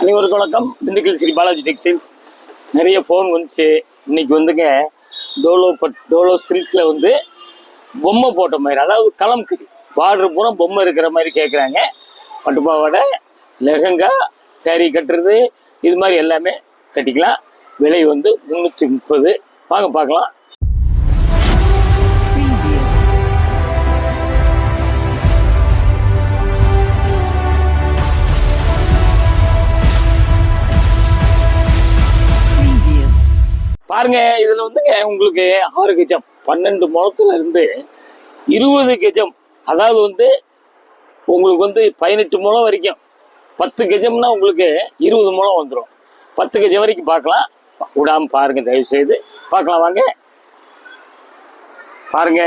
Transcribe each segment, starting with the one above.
அனைவருக்கும் வணக்கம். திண்டுக்கல் ஸ்ரீ பாலாஜி டெக்ஸ்டைல்ஸ். நிறைய ஃபோன் வந்துச்சு. இன்னைக்கு வந்துங்க டோலோ சில்கில் வந்து பொம்மை போட்ட மாதிரி, அதாவது கலம்கரி பார்டர் பூரா பொம்மை இருக்கிற மாதிரி கேட்குறாங்க. பட்டுப்பாவாடை, லெஹங்கா, சாரீ கட்டுறது, இது மாதிரி எல்லாமே கட்டிக்கலாம். விலை வந்து 330. வாங்க பார்க்கலாம். பாருங்க, இதுல வந்துங்க உங்களுக்கு 6 கஜம் 12 முழத்துல இருந்து 20 கஜம், அதாவது வந்து உங்களுக்கு வந்து 18 முழம் வரைக்கும். 10 கஜம்னா உங்களுக்கு 20 முழம் வந்துடும். 10 கஜம் வரைக்கும் பார்க்கலாம். விடாம பாருங்க, தயவு செய்து பார்க்கலாம். வாங்க பாருங்க.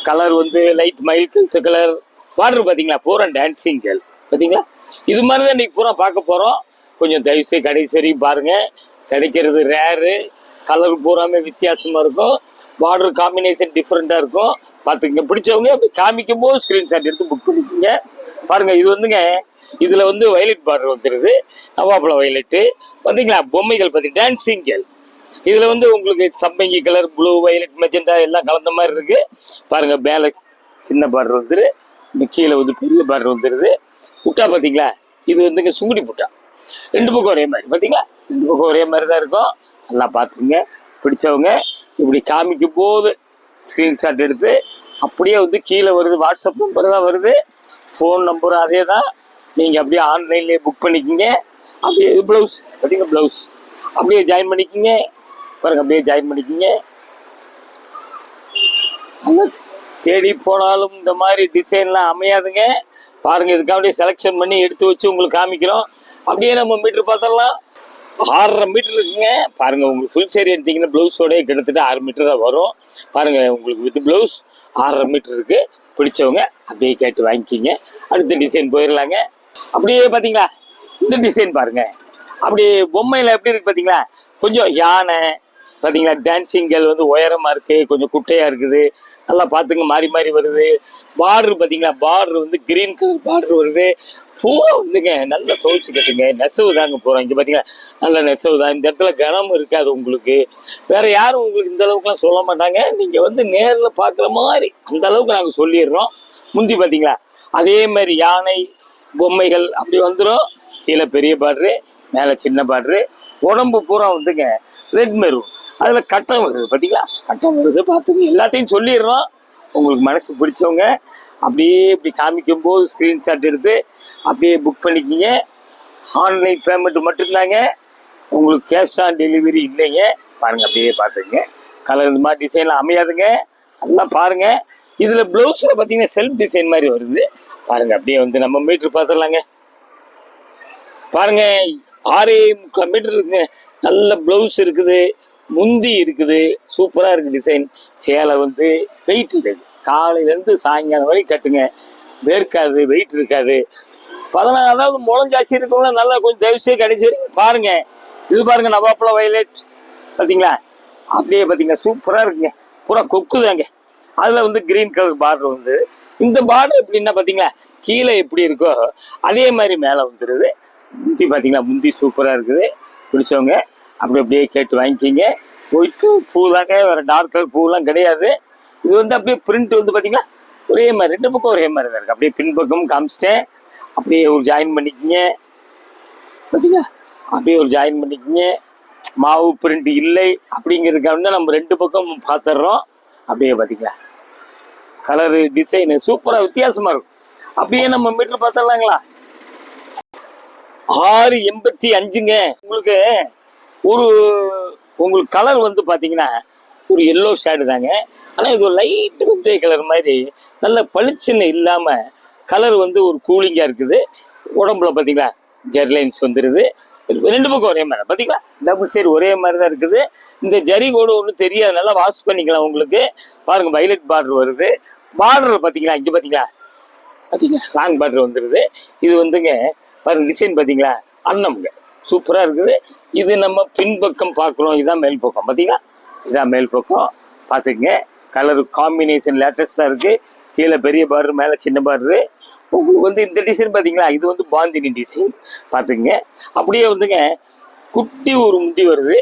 கலர் வந்து லைட் மயில் கலர். பார்டர் பார்த்தீங்களா, பூரா டான்சிங் கேர்ள் பார்த்தீங்களா. இது மாதிரி தான் இன்னைக்கு பூரா பார்க்க போகிறோம். கொஞ்சம் தயவு செய்து கடைசி வரைக்கும் பாருங்க. கிடைக்கிறது ரேரு. கலர் பூராமே வித்தியாசமாக இருக்கும். பார்டர் காம்பினேஷன் டிஃப்ரெண்ட்டாக இருக்கும். பார்த்துக்கங்க. பிடிச்சவங்க அப்படி காமிக்கும் போது ஸ்க்ரீன்ஷாட் எடுத்து புக் பண்ணிக்கோங்க. பாருங்கள், இது வந்துங்க இதில் வந்து வயலட் பார்டர் வந்துடுது. நவாப்பழம் வயலட்டு பார்த்தீங்களா. பொம்மைகள் பார்த்தீங்க, டான்சிங் கேர்ள். இதில் வந்து உங்களுக்கு சம்பங்கி கலர், ப்ளூ, வயலட், மெஜெண்டா எல்லாம் கலந்த மாதிரி இருக்குது. பாருங்கள், மேலே சின்ன பார்டர் வந்துடு, கீழே வந்து பெரிய பார்டர் வந்துடுது. புட்டா பார்த்தீங்களா, இது வந்துங்க சுங்குடி புட்டா. 2 பக்கம் ஒரே மாதிரி பார்த்தீங்களா. 2 பக்கம் ஒரே மாதிரி தான் இருக்கும். நல்லா பார்த்துங்க. பிடிச்சவங்க இப்படி காமிக்கும் போது ஸ்க்ரீன்ஷாட் எடுத்து அப்படியே வந்து கீழே வருது. வாட்ஸ்அப் நம்பர் தான் வருது, ஃபோன் நம்பரும் அதே தான். நீங்கள் அப்படியே ஆன்லைன்லேயே புக் பண்ணிக்கிங்க. அப்படியே ப்ளவுஸ் பார்த்தீங்க, ப்ளவுஸ் அப்படியே ஜாயின் பண்ணிக்கிங்க. பாருங்க, அப்படியே ஜாயின் பண்ணிக்கிங்க. நல்லா தேடி போனாலும் இந்த மாதிரி டிசைன்லாம் அமையாதுங்க. பாருங்கள், இதுக்காக அப்படியே செலெக்ஷன் பண்ணி எடுத்து வச்சு உங்களுக்கு காமிக்கிறோம். அப்படியே நம்ம மீட்ரு பார்த்தரலாம். 6.5 மீட்டர் இருக்குங்க. பாருங்கள், உங்களுக்கு ஃபுல் சேரி எடுத்தீங்கன்னா ப்ளவுஸோடய கிட்டத்தட்ட 6 மீட்டர் தான் வரும். பாருங்கள், உங்களுக்கு வித் ப்ளவுஸ் 6.5 மீட்டர் இருக்குது. பிடிச்சவங்க அப்படியே கேட்டு வாங்கிக்கிங்க. அடுத்த டிசைன் போயிடலாங்க. அப்படியே பார்த்தீங்களா, இந்த டிசைன் பாருங்கள். அப்படியே பொம்மையில் எப்படி இருக்குது பார்த்தீங்களா. கொஞ்சம் யானை பார்த்தீங்களா. டான்சிங் கேர்ள் வந்து உயரமாக இருக்குது, கொஞ்சம் குட்டையாக இருக்குது. நல்லா பார்த்துங்க, மாறி மாறி வருது. பார்டர் பார்த்தீங்களா, பார்டர் வந்து கிரீன் கலர் பார்டர் வருது. பூரா வந்துங்க நல்லா துவைச்சு கட்டுங்க. நெசவு தாங்க போகிறோம். இங்கே பார்த்தீங்கன்னா நல்ல நெசவு தான். இந்த இடத்துல கனம் இருக்காது உங்களுக்கு. வேறு யாரும் உங்களுக்கு இந்த அளவுக்குலாம் சொல்ல மாட்டாங்க. நீங்கள் வந்து நேரில் பார்க்குற மாதிரி அந்த அளவுக்கு நாங்கள் சொல்லிடுறோம். முந்தி பார்த்தீங்களா, அதே மாதிரி யானை பொம்மைகள் அப்படி வந்துடும். கீழே பெரிய பார்டரு, மேலே சின்ன பார்டரு. உடம்பு பூரா வந்துங்க ரெட் மெரூன். அதில் கட்டம் வருது பார்த்தீங்களா. கட்டம் வருது, பார்த்துங்க. எல்லாத்தையும் சொல்லிடுறோம். உங்களுக்கு மனசு பிடிச்சவங்க அப்படியே இப்படி காமிக்கும் போது ஸ்க்ரீன்ஷாட் எடுத்து அப்படியே புக் பண்ணிக்கிங்க. ஆன்லைன் பேமெண்ட் மட்டும்தாங்க, உங்களுக்கு கேஷ் ஆன் டெலிவரி இல்லைங்க. பாருங்கள், அப்படியே பார்த்துங்க. கலர் இந்த மாதிரி டிசைன்லாம் அமையாதுங்க. நல்லா பாருங்கள். இதில் ப்ளவுஸில் பார்த்தீங்கன்னா செல்ஃப் டிசைன் மாதிரி வருது. பாருங்கள், அப்படியே வந்து நம்ம மீட்ரு பார்த்துடலாங்க. பாருங்கள், 6.25 மீட்டர் இருக்குங்க. நல்ல ப்ளவுஸ் இருக்குது, முந்தி இருக்குது, சூப்பராக இருக்குது டிசைன். சேலை வந்து வெயிட் இருக்குது. காலையிலேருந்து சாயங்காலம் வரைக்கும் கட்டுங்க, வேர்க்காது, வெயிட் இருக்காது. 16, அதாவது முளம் ஜாஸ்தி இருக்கவங்க நல்லா கொஞ்சம் தயவுசெய்து கடைசி வரைக்கும் பாருங்கள். இது பாருங்கள், நவாப்பழம் வயலட் பார்த்தீங்களா. அப்படியே பார்த்தீங்கன்னா சூப்பராக இருக்குங்க. பூரா கொக்கு தாங்க. அதில் வந்து கிரீன் கலர் பார்டர் வந்து, இந்த பார்டர் எப்படின்னா பார்த்தீங்களா, கீழே எப்படி இருக்கோ அதே மாதிரி மேலே வந்துடுது. முந்தி பார்த்தீங்களா, முந்தி சூப்பராக இருக்குது. பிடிச்சவங்க அப்படியே கேட்டு வாங்கிக்கிங்க. ஒயிட்டு பூ தாங்க, வேறு டார்க் கலர் பூவெலாம் கிடையாது. இது வந்து அப்படியே பிரிண்ட் வந்து பார்த்தீங்களா ஒரே மாதிரி, 2 பக்கம் ஒரே மாதிரி தான் இருக்குது. அப்படியே பின்பக்கம் காமிச்சிட்டேன். அப்படியே ஒரு ஜாயின் பண்ணிக்கிங்க பார்த்தீங்களா. அப்படியே ஒரு ஜாயின் பண்ணிக்கிங்க. மாவு பிரிண்ட் இல்லை அப்படிங்கிறதுக்காக வந்து நம்ம 2 பக்கம் பார்த்துட்றோம். அப்படியே பார்த்தீங்களா, கலரு டிசைனு சூப்பராக வித்தியாசமாக இருக்கும். அப்படியே நம்ம மீட்டர் பார்த்துடலாங்களா. 6.85ங்க. உங்களுக்கு கலர் வந்து பார்த்தீங்கன்னா ஒரு எல்லோ ஷேடு தாங்க. ஆனால் இது ஒரு லைட் வெந்தய கலர் மாதிரி நல்ல பளிச்சுன்னு இல்லாமல் கலர் வந்து ஒரு கூலிங்காக இருக்குது. உடம்புல பார்த்தீங்களா ஜெர்லைன்ஸ் வந்துடுது. 2 பக்கம் ஒரே மாதிரி பார்த்தீங்களா, டபுள் சைடு ஒரே மாதிரி தான் இருக்குது. இந்த ஜரி கோடு ஒன்றும் தெரியாது, நல்லா வாஷ் பண்ணிக்கலாம் உங்களுக்கு. பாருங்கள், வயலட் பார்டர் வருது. பார்டர் பார்த்தீங்களா, இங்கே பார்த்தீங்களா லாங் பார்டர் வந்துடுது. இது வந்துங்க பாருங்கள், டிசைன் பார்த்தீங்களா அன்னமுங்க சூப்பராக இருக்குது. இது நம்ம பின்பக்கம் பார்க்குறோம். இதுதான் மேல் பக்கம் பார்த்தீங்களா, இதான் மேல் பக்கம் பார்த்துக்குங்க. கலர் காம்பினேஷன் லேட்டஸ்டாக இருக்குது. கீழே பெரிய பார்டர், மேலே சின்ன பார்டரு. உங்களுக்கு வந்து இந்த டிசைன் பார்த்தீங்களா, இது வந்து பாந்தினி டிசைன் பார்த்துக்குங்க. அப்படியே வந்துங்க குட்டி ஒரு முந்தி வருது,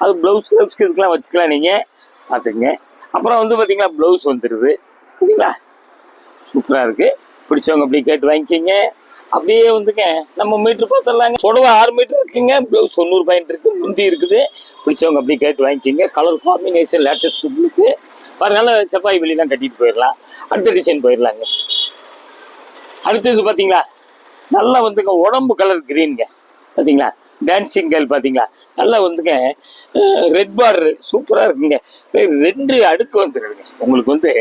அது ப்ளவுஸ்க்கு இதுக்கெலாம் வச்சுக்கலாம் நீங்கள் பார்த்துக்குங்க. அப்புறம் வந்து பார்த்தீங்களா ப்ளவுஸ் வந்துடுது பார்த்தீங்களா, சூப்பராக இருக்குது. பிடிச்சவங்க அப்படி கேட்டு வாங்கிக்கிங்க. அப்படியே வந்துங்க நம்ம மீட்ரு பார்த்துடலாங்க. புடவை 6 மீட்டர் இருக்குங்க, ப்ளவுஸ் 90 பாயிண்ட் இருக்குது, முந்தி இருக்குது. பிடிச்சவங்க அப்படி கேட்டு வாங்கிக்கிங்க. கலர் காம்பினேஷன் லேட்டஸ்ட் உங்களுக்கு அதனால செவ்வாய் வெளியெலாம் கட்டிட்டு போயிடலாம். அடுத்த டிசைன் போயிடலாங்க. அடுத்தது பார்த்தீங்களா நல்லா வந்துங்க உடம்பு கலர் க்ரீனுங்க பார்த்தீங்களா, டான்சிங் கேர்ள் பார்த்தீங்களா, நல்லா வந்துங்க ரெட் பார்டரு சூப்பராக இருக்குங்க. 2 அடுக்கு வந்துடுதுங்க உங்களுக்கு வந்து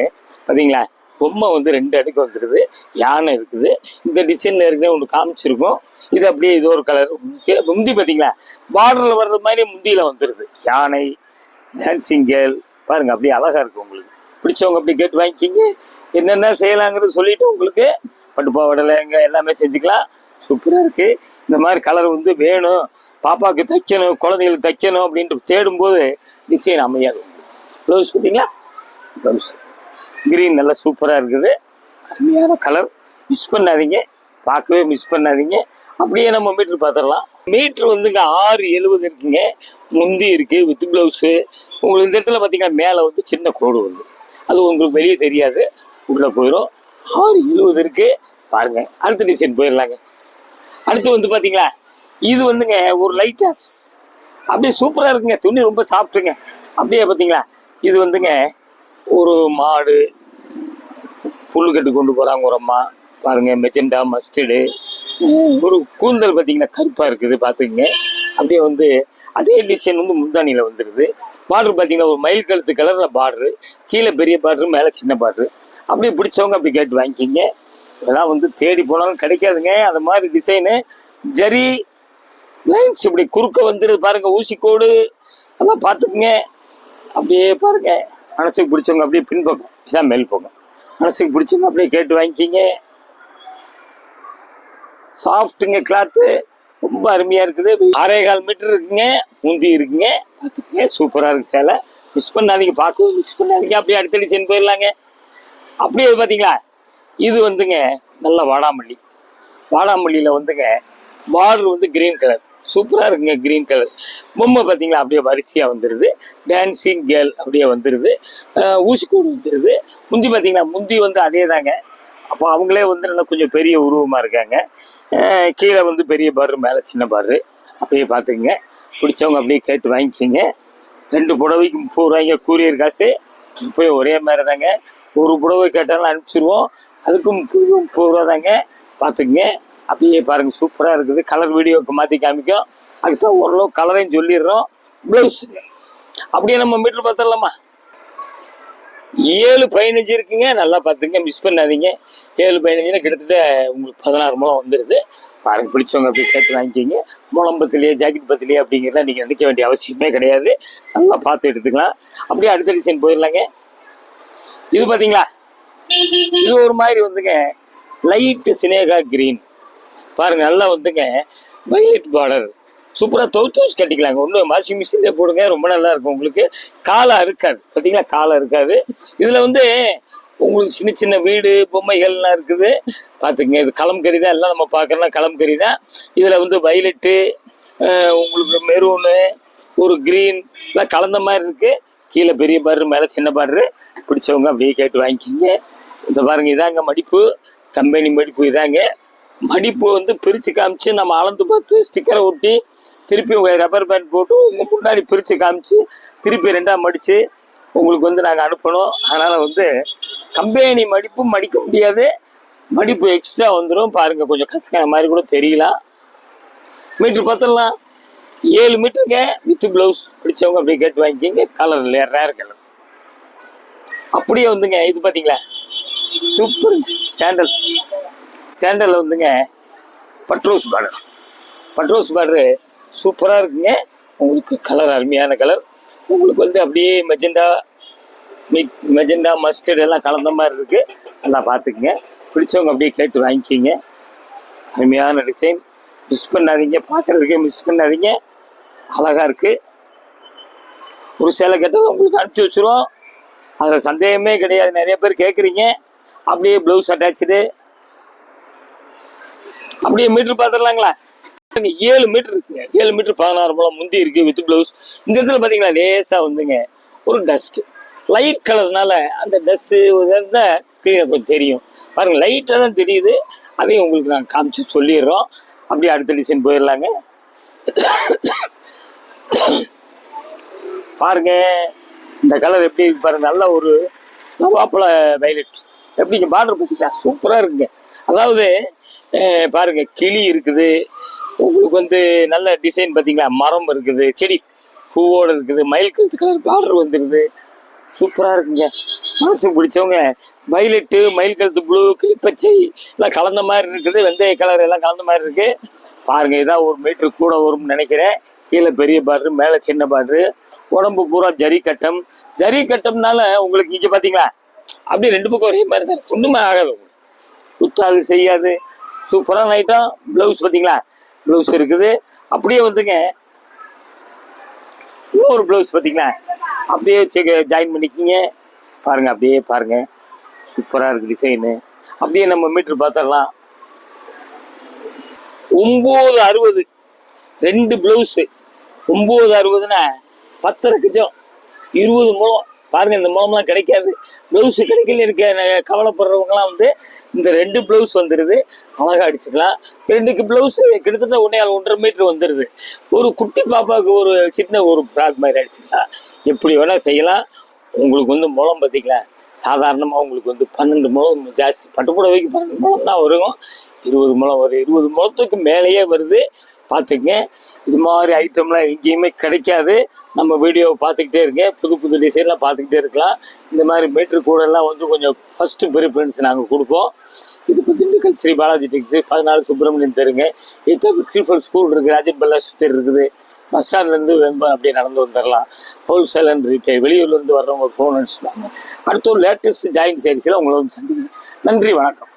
பார்த்தீங்களா, பொம்மை வந்து 2 அடுக்கு வந்துடுது, யானை இருக்குது. இந்த டிசைனில் இருக்குன்னு ஒன்று காமிச்சிருக்கோம். இது அப்படியே இது ஒரு கலர் முந்தி பார்த்தீங்களா, பார்டரில் வர்றது மாதிரி முந்தியில் வந்துடுது. யானை டான்சிங் கேர்ள் பாருங்கள், அப்படியே அழகாக இருக்குது. உங்களுக்கு பிடிச்சவங்க அப்படி கேட்டு வாங்கிக்கிங்க. என்னென்ன செய்யலாங்கிறது சொல்லிவிட்டு உங்களுக்கு பட்டு பாவாடைங்க எல்லாமே செஞ்சுக்கலாம். சூப்பராக இருக்குது. இந்த மாதிரி கலர் வந்து வேணும், பாப்பாவுக்கு தைக்கணும், குழந்தைங்களுக்கு தைக்கணும் அப்படின்ட்டு தேடும்போது டிசைன் அமையாது. ப்ளவுஸ் பார்த்தீங்களா, ப்ளவுஸ் க்ரீன் நல்லா சூப்பராக இருக்குது, அருமையான கலர். மிஸ் பண்ணாதீங்க, பார்க்கவே மிஸ் பண்ணாதீங்க. அப்படியே நம்ம மீட்ரு பார்த்துடலாம். மீட்ரு வந்துங்க 6.70 இருக்குங்க, முந்தி இருக்குது வித் ப்ளவுஸு. உங்களுக்கு இந்த இடத்துல பார்த்தீங்கன்னா மேலே வந்து சின்ன கோடு வருது, அது உங்களுக்கு வெளியே தெரியாது, உள்ளே போயிடும். 6.70 இருக்குது பாருங்கள். அடுத்த டிசைன் போயிடலாங்க. அடுத்து வந்து பார்த்தீங்களா, இது வந்துங்க ஒரு லைட்டாஸ் அப்படியே சூப்பராக இருக்குங்க, துணி ரொம்ப சாஃப்ட்டுங்க. அப்படியே பார்த்தீங்களா, இது வந்துங்க ஒரு மாடு புல்லு கட்டு கொண்டு போகிறாங்க ஒரு அம்மா பாருங்கள், மெஜெண்டா மஸ்டர்டு. ஒரு கூந்தல் பார்த்தீங்கன்னா கருப்பாக இருக்குது பார்த்துக்குங்க. அப்படியே வந்து அதே டிசைன் வந்து முந்தானியில் வந்துடுது. பார்டர் பார்த்தீங்கன்னா ஒரு மயில் கழுத்து கலரில் பார்டரு, கீழே பெரிய பார்டரு, மேலே சின்ன பார்டரு. அப்படியே பிடிச்சவங்க அப்படி கேட்டு வாங்கிக்கிங்க. இதெல்லாம் வந்து தேடி போனாலும் கிடைக்காதுங்க. அந்த மாதிரி டிசைனு ஜரி லைன்ஸ் இப்படி குறுக்க வந்துடுது பாருங்கள், ஊசிக்கோடு அதெல்லாம் பார்த்துக்குங்க. அப்படியே பாருங்கள், மனசுக்கு பிடிச்சவங்க அப்படியே பின்பக்கம், இதான் மேல் பக்கம். மனசுக்கு பிடிச்சவங்க அப்படியே கேட்டு வாங்கிக்கிங்க. சாஃப்ட்டுங்க கிளாத்து, ரொம்ப அருமையாக இருக்குது. 6.25 மீட்டர் இருக்குங்க, முந்தி இருக்குங்க பார்த்துக்குங்க. சூப்பராக இருக்குது சேலை. மிஸ் பண்ணாதீங்க, பார்க்கவும் மிஸ் பண்ணாதீங்க. அப்படியே அடுத்த டிசைன் போயிடலாங்க. அப்படியே பார்த்தீங்களா, இது வந்துங்க நல்ல வாடாமல்லி. வாடாமல்லியில் வந்துங்க பார்டர் வந்து கிரீன் கலர் சூப்பராக இருக்குங்க, கிரீன் கலர். பொம்மை பார்த்தீங்களா அப்படியே வரிசையாக வந்துடுது, டான்சிங் கேர்ள் அப்படியே வந்துடுது, ஊசிக்கூடு வந்துடுது. முந்தி பார்த்தீங்களா, முந்தி வந்து அதே தாங்க. அப்போ அவங்களே வந்து நல்லா கொஞ்சம் பெரிய உருவமாக இருக்காங்க. கீழே வந்து பெரிய பார்டரு, மேலே சின்ன பார்டரு. அப்படியே பார்த்துக்குங்க. பிடிச்சவங்க அப்படியே கேட்டு வாங்கிக்கிங்க. 2 புடவைக்கு 30 ரூபாய்ங்க கூரியர் காசு. இப்போ ஒரே மாதிரி தாங்க, ஒரு புடவை கேட்டாலும் அனுப்பிச்சிடுவோம், அதுக்கும் 30 ரூபா தாங்க பார்த்துக்குங்க. அப்படியே பாருங்கள், சூப்பராக இருக்குது. கலர் வீடியோவுக்கு மாற்றி காமிக்கும், அதுக்குதான் ஓரளவு கலரையும் சொல்லிடுறோம். ப்ளவுஸுங்க அப்படியே நம்ம மீட்ரு பார்த்துடலாமா. 7.15 இருக்குங்க, நல்லா பார்த்துங்க, மிஸ் பண்ணாதீங்க. 7.15 கிட்டத்தட்ட உங்களுக்கு 16 முழம் வந்துடுது பாருங்கள். பிடிச்சவங்க அப்படி கேட்டு வாங்கிக்கிங்க. முழம் பத்திலையே ஜாக்கெட் பத்திலையே அப்படிங்கிறத நீங்கள் நினைக்க வேண்டிய அவசியமே கிடையாது, நல்லா பார்த்து எடுத்துக்கலாம். அப்படியே அடுத்த டிசைன் போயிடலாங்க. இது பார்த்தீங்களா, இது ஒரு மாதிரி வந்துங்க லைட்டு சினேகா கிரீன் பாருங்கள், நல்லா வந்துங்க வயலட் பார்டர். சூப்பராக துவச்சு கட்டிக்கலாங்க. ஒன்றும் வாஷிங் மிஷின்லேயே போடுங்க, ரொம்ப நல்லா இருக்கும். உங்களுக்கு காலை இருக்காது பார்த்தீங்களா, காலை இருக்காது. இதில் வந்து உங்களுக்கு சின்ன சின்ன வீடு பொம்மைகள்லாம் இருக்குது பார்த்துக்குங்க. இது கலம்கறி தான், எல்லாம் நம்ம பார்க்குறோம்னா கலம்கறி தான். இதில் வந்து வயலட்டு, உங்களுக்கு மெரூனு, ஒரு க்ரீன் எல்லாம் கலந்த மாதிரி இருக்குது. கீழே பெரிய பார்டரு, மேலே சின்ன பார்டரு. பிடிச்சவங்க அப்படியே கேட்டு வாங்கிக்கிங்க. இந்த பாருங்கள், இதாங்க மடிப்பு, கம்பெனி மடிப்பு இதாங்க. மடிப்பு வந்து பிரித்து காமிச்சு நம்ம அளந்து பார்த்து ஸ்டிக்கரை ஒட்டி திருப்பி உங்கள் ரப்பர் பேண்ட் போட்டு உங்கள் முன்னாடி பிரித்து காமிச்சு திருப்பி 2ஆக மடித்து உங்களுக்கு வந்து நாங்கள் அனுப்பணும். அதனால் வந்து கம்பெனி மடிப்பும் மடிக்க முடியாது, மடிப்பு எக்ஸ்ட்ரா வந்துடும் பாருங்கள். கொஞ்சம் கசக்கான மாதிரி கூட தெரியலாம். மீட்ரு பார்த்துடலாம். 7 மீட்டருங்க வித் ப்ளவுஸ். பிடிச்சவங்க அப்படியே கேட்டு வாங்கிக்கிங்க. கலர் இல்லையா, ரேர் கலர். அப்படியே வந்துங்க இது பார்த்தீங்களா, சூப்பர் சாண்டல். சாண்டலில் வந்துங்க பட்ரோஸ் பார்டர். பட்ரோஸ் பார்டரு சூப்பராக இருக்குங்க. உங்களுக்கு கலர் அருமையான கலர். உங்களுக்கு வந்து அப்படியே மெஜெண்டா மஸ்டர்ட் எல்லாம் கலந்த மாதிரி இருக்குது, நல்லா பார்த்துக்குங்க. பிடிச்சவங்க அப்படியே கேட்டு வாங்கிக்கிங்க. அருமையான டிசைன், மிஸ் பண்ணாதீங்க, பார்க்குறதுக்கே மிஸ் பண்ணாதீங்க, அழகாக இருக்குது. ஒரு சேலை கேட்டால் உங்களுக்கு அனுப்பிச்சி வச்சுருவோம், அதில் சந்தேகமே கிடையாது. நிறைய பேர் கேட்குறீங்க, அப்படியே ப்ளவுஸ் அட்டாச்சு. அப்படியே மீட்டர் பார்த்துடலாங்களா? 7 மீட்டர் இருக்குங்க. 7 மீட்டர் 16 முழம் முந்தி இருக்கு வித் ப்ளவுஸ். இந்த இடத்துல பார்த்தீங்களா லேசா வந்துங்க ஒரு டஸ்ட், லைட் கலர்னால அந்த டஸ்ட்டு கொஞ்சம் தெரியும் பாருங்க, லைட்டாக தான் தெரியுது. அதையும் உங்களுக்கு நாங்கள் காமிச்சு சொல்லிடுறோம். அப்படியே அடுத்த டிசைன் போயிடலாங்க. பாருங்க இந்த கலர் எப்படி இருக்கு பாருங்க, நல்ல ஒரு நவாப்பழ வைலட். எப்படிங்க பார்டர் பார்த்தீங்களா, சூப்பராக இருக்குங்க. அதாவது பாருங்க கிளி இருக்குது உங்களுக்கு வந்து, நல்ல டிசைன் பார்த்தீங்களா, மரம் இருக்குது, செடி பூவோடு இருக்குது, மயில் கழுத்து கலர் பார்டர் வந்துடுது, சூப்பராக இருக்குங்க. மனசுக்கு பிடிச்சவங்க வைலட்டு, மயில் கழுத்து ப்ளூ, கிளிப்பச்சை எல்லாம் கலந்த மாதிரி இருக்குது, வெந்தய கலர் எல்லாம் கலந்த மாதிரி இருக்கு பாருங்க. இதான் 1 மீட்டர் கூட வரும்னு நினைக்கிறேன். கீழே பெரிய பார்டரு, மேலே சின்ன பார்டரு, உடம்பு பூரா ஜரி கட்டம். ஜரி கட்டம்னால உங்களுக்கு இங்கே பார்த்தீங்களா அப்படியே 2 பக்கம் ஒரே மாதிரி தான், ஒன்றுமே ஆகாது, குத்தாது செய்யாது, சூப்பரான ஐட்டம். ப்ளவுஸ் பார்த்தீங்களா, ப்ளவுஸ் இருக்குது. அப்படியே வந்துங்க இன்னொரு ப்ளவுஸ் பார்த்தீங்களா, அப்படியே ஜாயின் பண்ணிக்கிங்க பாருங்க. அப்படியே பாருங்க சூப்பராக இருக்குது டிசைனு. அப்படியே நம்ம மீட்ரு பார்த்துடலாம். 960 2 ப்ளவுஸு. 960ன்னா 10 கஜம் 20 முழம் பாருங்க. இந்த முழம்லாம் கிடைக்காது, ப்ளவுஸு கிடைக்கல இருக்க கவலைப்படுறவங்கலாம் வந்து இந்த 2 ப்ளவுஸ் வந்துடுது, அழகாக அடிச்சுக்கலாம். 2 ப்ளவுஸு கிட்டத்தட்ட 1.5 மீட்டர் வந்துடுது. ஒரு குட்டி பாப்பாவுக்கு ஒரு சின்ன ஒரு ஃப்ராக் மாதிரி அடிச்சுக்கலாம், எப்படி வேணால் செய்யலாம். உங்களுக்கு வந்து முழம் பார்த்தீங்களா, சாதாரணமாக உங்களுக்கு வந்து 12 முழம் ஜாஸ்தி, பட்டுப்புடவைக்கு 12 முழம் தான் வரும், 20 முழம் வரும், 20 முழத்துக்கு மேலேயே வருது. பார்த்துக்குங்க, இது மாதிரி ஐட்டம்லாம் எங்கேயுமே கிடைக்காது. நம்ம வீடியோவை பார்த்துக்கிட்டே இருங்க, புது புது டிசைன்லாம் பார்த்துக்கிட்டே இருக்கலாம். இந்த மாதிரி மீட்ரு கூடெல்லாம் வந்து கொஞ்சம் ஃபஸ்ட்டு ப்ரிஃபரன்ஸ் நாங்கள் கொடுப்போம். இது இப்போ திண்டுக்கல் ஸ்ரீ பாலாஜி டெக்ஸு 14 சுப்பிரமணியன் தெருங்க. இப்போ கிறிஸ்டபர் ஸ்கூல் இருக்குது, ராஜன் பல்லா சுற்றி இருக்குது, பஸ் ஸ்டாண்ட்லேருந்து வெம்பன் அப்படியே நடந்து வந்துடலாம். ஹோல்சேல் அண்ட் ரீட்டைல், வெளியூர்லேருந்து வர்றவங்க ஃபோன் அடிச்சுவாங்க. அடுத்த ஒரு லேட்டஸ்ட் ஜாயின் சாரீஸில் உங்களை வந்து சந்திக்கிறேன். நன்றி, வணக்கம்.